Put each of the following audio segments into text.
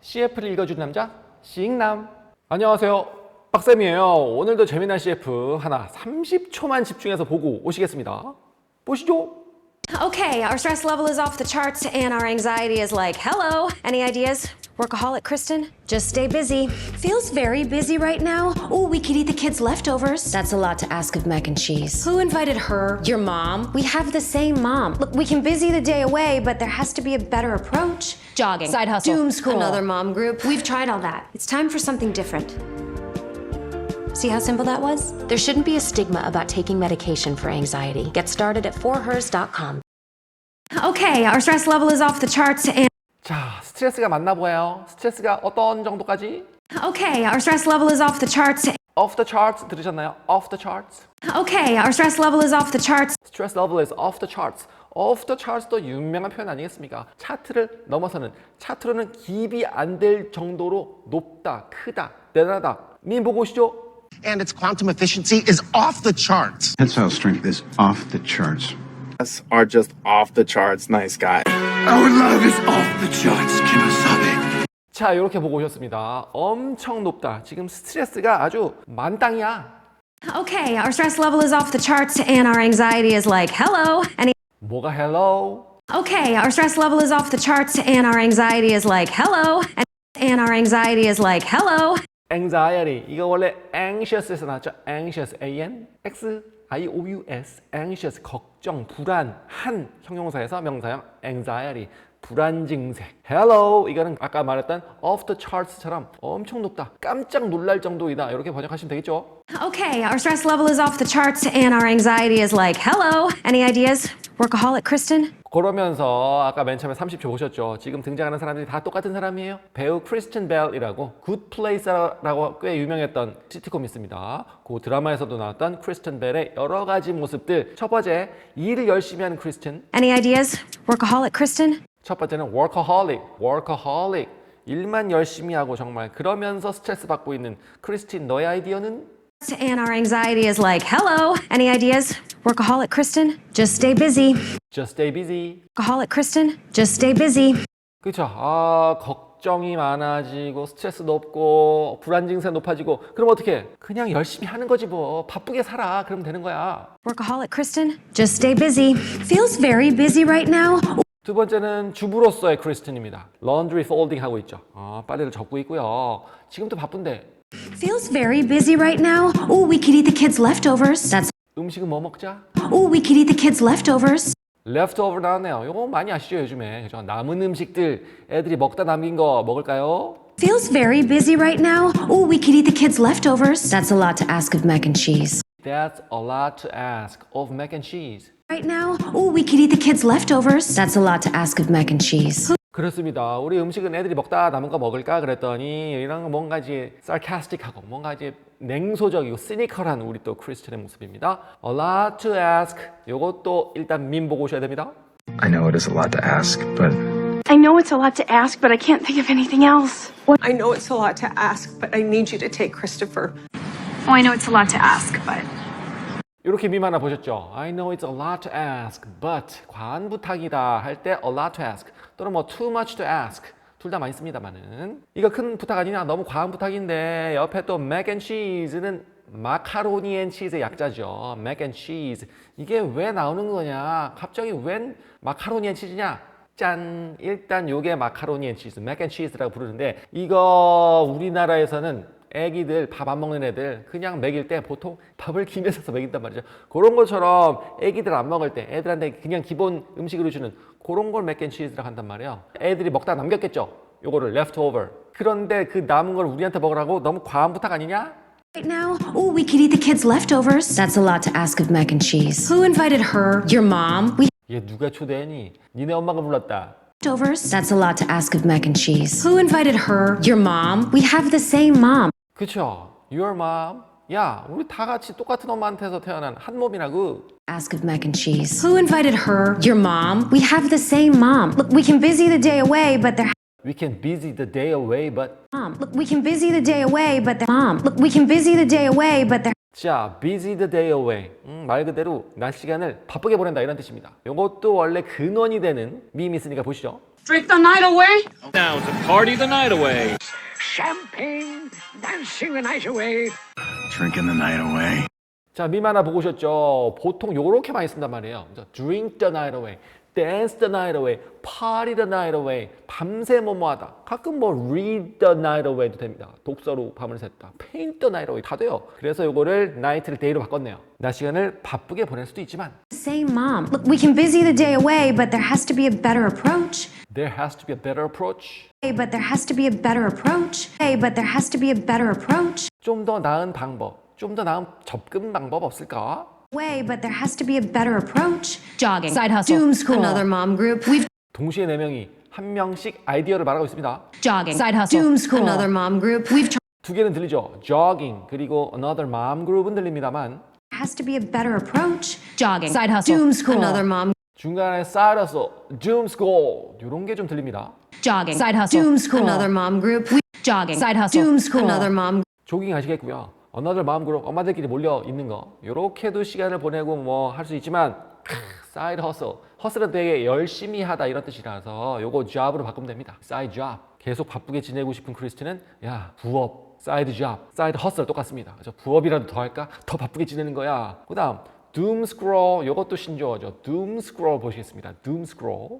CF를 읽어주는 남자 씩남. 안녕하세요, 빡쌤이에요. 오늘도 재미난 CF 하나 30초만 집중해서 보고 오시겠습니다. 보시죠. Okay, our stress level is off the charts and our anxiety is like, hello. Any ideas? Workaholic Kristen? Just stay busy. Feels very busy right now. Oh, we could eat the kids' leftovers. That's a lot to ask of mac and cheese. Who invited her? Your mom? We have the same mom. Look, we can busy the day away, but there has to be a better approach. Jogging. Side hustle. Doom scroll. Another mom group. We've tried all that. It's time for something different. See how simple that was? There shouldn't be a stigma about taking medication for anxiety. Get started at 4hers.com. Okay, our stress level is off the charts and... 자, 스트레스가 맞나 보여요. 스트레스가 어떤 정도까지? Okay, our stress level is off the charts. Off the charts 들으셨나요? Off the charts. Okay, our stress level is off the charts. Stress level is off the charts. Off the charts도 유명한 표현 아니겠습니까? 차트를 넘어서는, 차트로는 기입이 안 될 정도로 높다, 크다, 대단하다. 민 보고 오시죠. And its quantum efficiency is off the charts. Tensile strength is off the charts. Are just off the charts. Nice guy. Our love is off the charts, Kimosabe. 자, 이렇게 보고 오셨습니다. 엄청 높다. 지금 스트레스가 아주 만땅이야. Okay, our stress level is off the charts and our anxiety is like, hello. 뭐가 hello? Okay, our stress level is off the charts and our anxiety is like, hello. And our anxiety is like, hello. anxiety. 이거 원래 anxious에서 나왔죠. anxious, A-N-X-I-O-U-S. anxious, 걱정, 불안, 한 형용사에서 명사형 anxiety. 불안 증세. Hello. 이거는 아까 말했던 off the charts처럼 엄청 높다. 깜짝 놀랄 정도이다. 이렇게 번역하시면 되겠죠. Okay, our stress level is off the charts and our anxiety is like, hello. Any ideas? Workaholic Kristen? 그러면서 아까 맨 처음에 30초 보셨죠. 지금 등장하는 사람들이 다 똑같은 사람이에요. 배우 크리스틴 벨이라고 Good Place라고 꽤 유명했던 시트콤이 있습니다. 그 드라마에서도 나왔던 크리스틴 벨의 여러 가지 모습들. 첫 번째, 일을 열심히 하는 크리스틴. Any ideas? Workaholic Kristen? 첫 번째는 workaholic. 일만 열심히 하고 정말 그러면서 스트레스 받고 있는 크리스틴. 너의 아이디어는? And our anxiety is like, hello. Any ideas? Workaholic Kristen? Just stay busy. Just stay busy. Workaholic Kristen? Just stay busy. 그렇죠. 걱정이 많아지고 스트레스 높고 불안 증세 높아지고 그럼 어떻게? 그냥 열심히 하는 거지 뭐. 바쁘게 살아. 그러면 되는 거야. Workaholic Kristen? Just stay busy. Feels very busy right now. 두 번째는 주부로서의 크리스틴입니다. laundry folding 하고 있죠. 빨래를 접고 있고요. 지금도 바쁜데. Feels very busy right now. Oh, we could eat the kids' leftovers. That's. 음식은 뭐 먹자? Oh, we could eat the kids' leftovers. leftover 나왔네요. 이거 많이 아시죠 요즘에. 그죠? 남은 음식들 애들이 먹다 남긴 거 먹을까요? Feels very busy right now. Oh, we could eat the kids' leftovers. That's a lot to ask of mac and cheese. That's a lot to ask of mac and cheese. Right now, oh, we could eat the kids' leftovers. That's a lot to ask of mac and cheese. 그렇습니다. 우리 음식은 애들이 먹다 남은 거 먹을까 그랬더니 이런 거 뭔가 이제 sarcastic하고 뭔가 이제 냉소적이고 cynical한 우리 또 크리스틴의 모습입니다. A lot to ask. 요것도 일단 민 보고 오셔야 됩니다. I know it is a lot to ask, but I know it's a lot to ask, but I can't think of anything else. I know it's a lot to ask, but I need you to take Christopher. Oh, I know it's a lot to ask, but... 이렇게 밈 하나 보셨죠? I know it's a lot to ask, but 과한 부탁이다 할 때 a lot to ask 또는 뭐 too much to ask 둘 다 많이 씁니다만은 이거 큰 부탁 아니냐? 너무 과한 부탁인데 옆에 또 mac and cheese는 마카로니 앤 치즈의 약자죠. mac and cheese 이게 왜 나오는 거냐? 갑자기 웬 마카로니 앤 치즈냐? 짠! 일단 요게 마카로니 앤 치즈, mac and cheese라고 부르는데 이거 우리나라에서는 애기들 밥 안 먹는 애들 그냥 먹일 때 보통 밥을 김에 싸서 먹인단 말이죠. 그런 것처럼 애기들 안 먹을 때 애들한테 그냥 기본 음식으로 주는 그런 걸 맥앤치즈라고 한단 말이에요. 애들이 먹다 남겼겠죠. 요거를 leftover. 그런데 그 남은 걸 우리한테 먹으라고 너무 과한 부탁 아니냐? Right now, oh, we could eat the kids' leftovers. That's a lot to ask of mac and cheese. Who invited her? Your mom? 얘 누가 초대했니? 니네 엄마가 불렀다. Leftovers? That's a lot to ask of mac and cheese. Who invited her? Your mom? We have the same mom. 그쵸? Your mom? 야, 우리 다 같이 똑같은 엄마한테서 태어난 한 몸이라고. Ask of mac and cheese. Who invited her? Your mom? We have the same mom. Look, we can busy the day away, but they're... We can busy the day away, but... Mom, look, we can busy the day away, but they're... Mom, look, we can busy the day away, but they're... 자, busy the day away. 말 그대로 낮 시간을 바쁘게 보낸다 이런 뜻입니다. 이것도 원래 근원이 되는 밈이 있으니까 보시죠. Drink the night away? Now to party the night away. Champagne, dancing the night away. Drinking the night away. 자, 밈 하나 보고 오셨죠? 보통 요렇게 많이 쓴단 말이에요. drink the night away, dance the night away, party the night away, 밤새 뭐뭐하다. 가끔 뭐 read the night away도 됩니다. 독서로 밤을 샜다. paint the night away 다 돼요. 그래서 요거를 night를 day로 바꿨네요. 낮 시간을 바쁘게 보낼 수도 있지만 Same mom. Look, we can busy the day away, but there has to be a better approach. there has to be a better approach. Hey, but there has to be a better approach. Hey, but there has to be a better approach. 좀 더 나은 방법, 좀 더 나은 접근 방법 없을까? Way, but there has to be a better approach. Jogging, side hustle, Doom scroll. Another mom group. We've 동시에 4명이 한 명씩 아이디어를 말하고 있습니다. jogging, side hustle, doom scroll. Another mom group. We've 두 개는 들리죠? jogging 그리고 another mom group은 들립니다만 has to be a better approach. jogging, side hustle, Doom scroll. Another mom. 중간에 쌓여서 doom scroll 이런 게 좀 들립니다. jogging, side hustle, Doom scroll. Another mom group. We jogging, side hustle, doom scroll. Another mom. 조깅 아시겠고요. another mom group 엄마들끼리 몰려 있는 거 요렇게도 시간을 보내고 뭐 할 수 있지만 side hustle hustle은 되게 열심히 하다 이런 뜻이라서 요거 job으로 바꾸면 됩니다. side job 계속 바쁘게 지내고 싶은 크리스티는 야 부업 side job side hustle 똑같습니다. 그래서 부업이라도 더 할까? 더 바쁘게 지내는 거야. 그 다음 doom scroll 요것도 신조어죠. doom scroll 보시겠습니다. doom scroll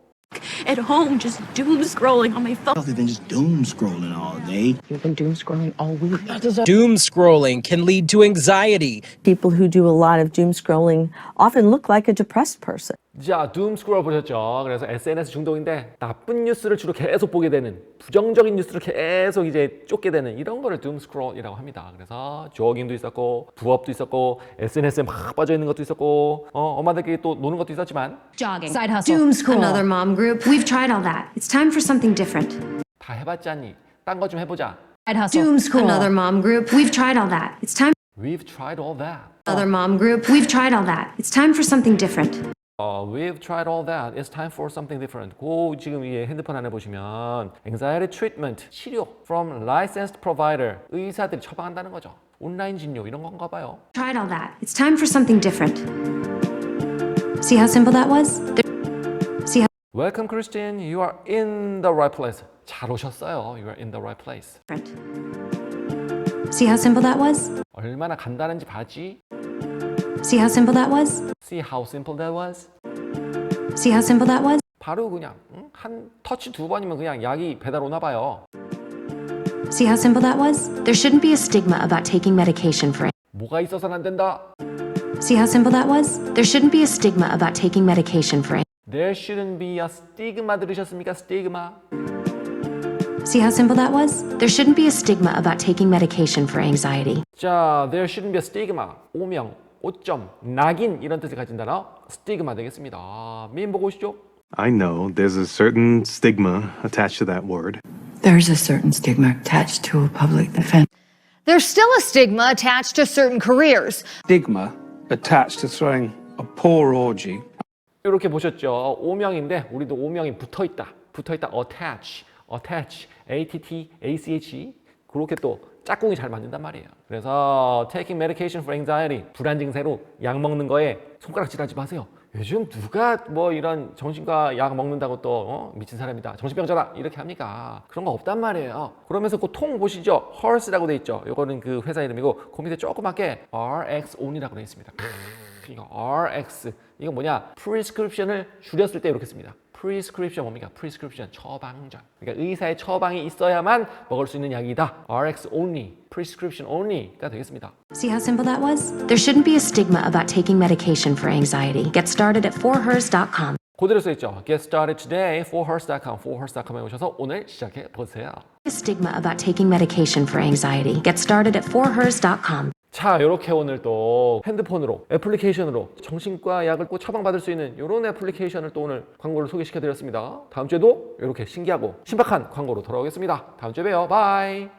At home, just doom scrolling on my phone. Other than just doom scrolling all day. You've been doom scrolling all week. Doom scrolling can lead to anxiety. People who do a lot of doom scrolling often look like a depressed person. 자, doom scroll 보셨죠? 그래서 SNS 중독인데 나쁜 뉴스를 주로 계속 보게 되는 부정적인 뉴스를 계속 이제 쫓게 되는 이런 거를 doom scroll이라고 합니다. 그래서 조깅도 있었고 부업도 있었고 SNS에 막 빠져 있는 것도 있었고 엄마들끼리 또 노는 것도 있었지만 jogging, side hustle, Doom scroll. Another mom group. We've tried all that. It's time for something different. 다 해봤자니 딴 거 좀 해보자. side hustle, Doom scroll. Another mom group. We've tried all that. It's time. We've tried all that. Another mom group. We've tried all that. It's time for something different. We've tried all that. It's time for something different. 그 지금 이 핸드폰 안에 보시면 anxiety treatment 치료 from licensed provider 의사들이 처방한다는 거죠. 온라인 진료 이런 건가 봐요. Tried all that. It's time for something different. See how simple that was? See how Welcome, Christine. You are in the right place. 잘 오셨어요. You are in the right place. different. See how simple that was? 얼마나 간단한지 봤지? See how simple that was? See how simple that was? See how simple that was? 바로 그냥 한 터치 2번이면 그냥 약이 배달 오나 봐요. See how simple that was? There shouldn't be a stigma about taking medication for 뭐가 있어서는 안 된다. See how simple that was? There shouldn't be a stigma about taking medication for There shouldn't be a stigma 들으셨습니까? stigma. See how simple that was? There shouldn't be a stigma about taking medication for anxiety. 자, there shouldn't be a stigma. 오명, 오점, 낙인 이런 뜻을 가진 단어 stigma 되겠습니다. 밈 보고 오시죠. I know there's a certain stigma attached to that word. There's a certain stigma attached to a public defense. There's still a stigma attached to certain careers. Stigma attached to throwing a poor orgy. 이렇게 보셨죠? 오명인데 우리도 오명이 붙어있다. attach, A-T-T, A-C-H 그렇게 또 짝꿍이 잘 맞는단 말이에요. 그래서 taking medication for anxiety 불안증세로 약 먹는 거에 손가락질하지 마세요. 요즘 누가 뭐 이런 정신과 약 먹는다고 또 미친 사람이다, 정신병자다 이렇게 합니까? 그런 거 없단 말이에요. 그러면서 그 통 보시죠? Hers라고 돼 있죠. 이거는 그 회사 이름이고 그 밑에 조그맣게 RX only라고 돼 있습니다. 이거 RX 이거 뭐냐? prescription을 줄였을 때 이렇게 씁니다. prescription 뭡니까? prescription 처방전. 그러니까 의사의 처방이 있어야만 먹을 수 있는 약이다. RX only, prescription only가 되겠습니다. See how simple that was? There shouldn't be a stigma about taking medication for anxiety. Get started at forhers.com. 그대로 써있죠. Get started today, forhers.com, forhers.com에 오셔서 오늘 시작해 보세요. A stigma about taking medication for anxiety. Get started at forhers.com. 자, 이렇게 오늘 또 핸드폰으로, 애플리케이션으로 정신과 약을 꼭 처방받을 수 있는 이런 애플리케이션을 또 오늘 광고를 소개시켜드렸습니다. 다음 주에도 이렇게 신기하고 신박한 광고로 돌아오겠습니다. 다음 주에 봬요. 바이.